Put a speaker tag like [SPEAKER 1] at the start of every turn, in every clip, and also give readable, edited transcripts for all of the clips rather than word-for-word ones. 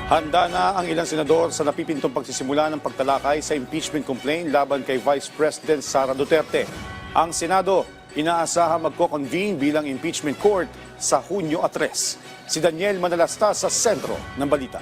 [SPEAKER 1] Handa na ang ilang senador sa napipintong pagsisimula ng pagtalakay sa impeachment complaint laban kay Vice President Sara Duterte. Ang Senado inaasahan magko-convene bilang impeachment court sa Hunyo 3. Si Daniel Manalasta sa sentro ng balita.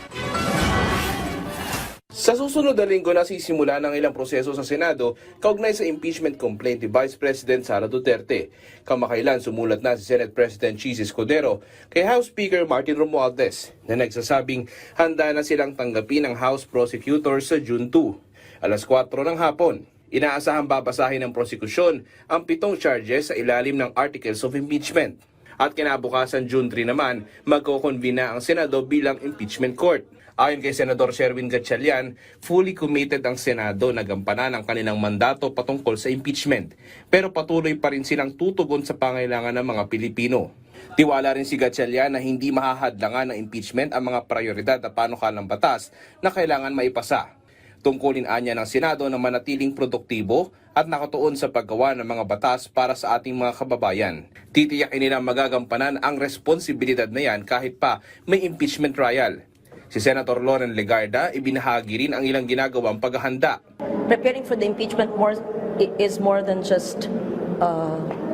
[SPEAKER 2] Sa susunod na linggo nasisimula ng ilang proseso sa Senado kaugnay sa impeachment complaint ni Vice President Sara Duterte. Kamakailan sumulat na si Senate President Chis Escudero kay House Speaker Martin Romualdez na nagsasabing handa na silang tanggapin ang House Prosecutor sa June 2. Alas 4 ng hapon, inaasahang babasahin ng prosekusyon ang 7 charges sa ilalim ng Articles of Impeachment. At kinabukasan June 3 naman, magko-convene na ang Senado bilang impeachment court. Ayon kay Senador Sherwin Gatchalian, fully committed ang Senado na gampanan ang kanilang mandato patungkol sa impeachment. Pero patuloy pa rin silang tutugon sa pangailangan ng mga Pilipino. Tiwala rin si Gatchalian na hindi mahahadlangan ng impeachment ang mga prioridad at panukalang batas na kailangan maipasa. Tungkulin anya ng Senado na manatiling produktibo at nakatuon sa paggawa ng mga batas para sa ating mga kababayan. Titiyakin nilang magagampanan ang responsibilidad na yan kahit pa may impeachment trial. Si Senator Loren Legarda, ibinahagi rin ang ilang ginagawang paghahanda.
[SPEAKER 3] Preparing for the impeachment is more than just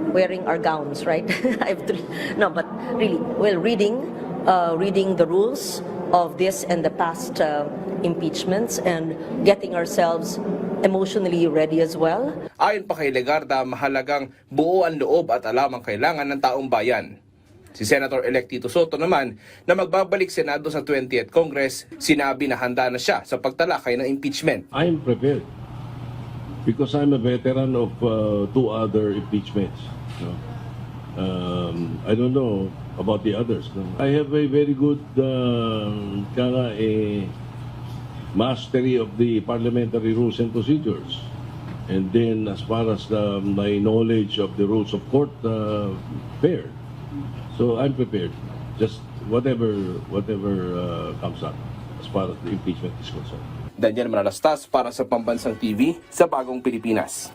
[SPEAKER 3] wearing our gowns, right? No, but really, well, reading the rules of this and the past impeachments and getting ourselves emotionally ready as well.
[SPEAKER 2] Ayon pa kay Legarda, mahalagang buo ang loob at alam ang kailangan ng taong bayan. Si Senator-elect Tito Soto naman na magbabalik Senado sa 20th Congress, sinabi na handa na siya sa pagtalakay ng impeachment.
[SPEAKER 4] I'm prepared because I'm a veteran of 2 other impeachments. I don't know about the others. I have a very good mastery of the parliamentary rules and procedures. And then as far as my knowledge of the rules of court, fair. So I'm prepared. Just whatever comes up as far as the impeachment is concerned.
[SPEAKER 2] Daniel Manalastas para sa Pambansang TV sa Bagong Pilipinas.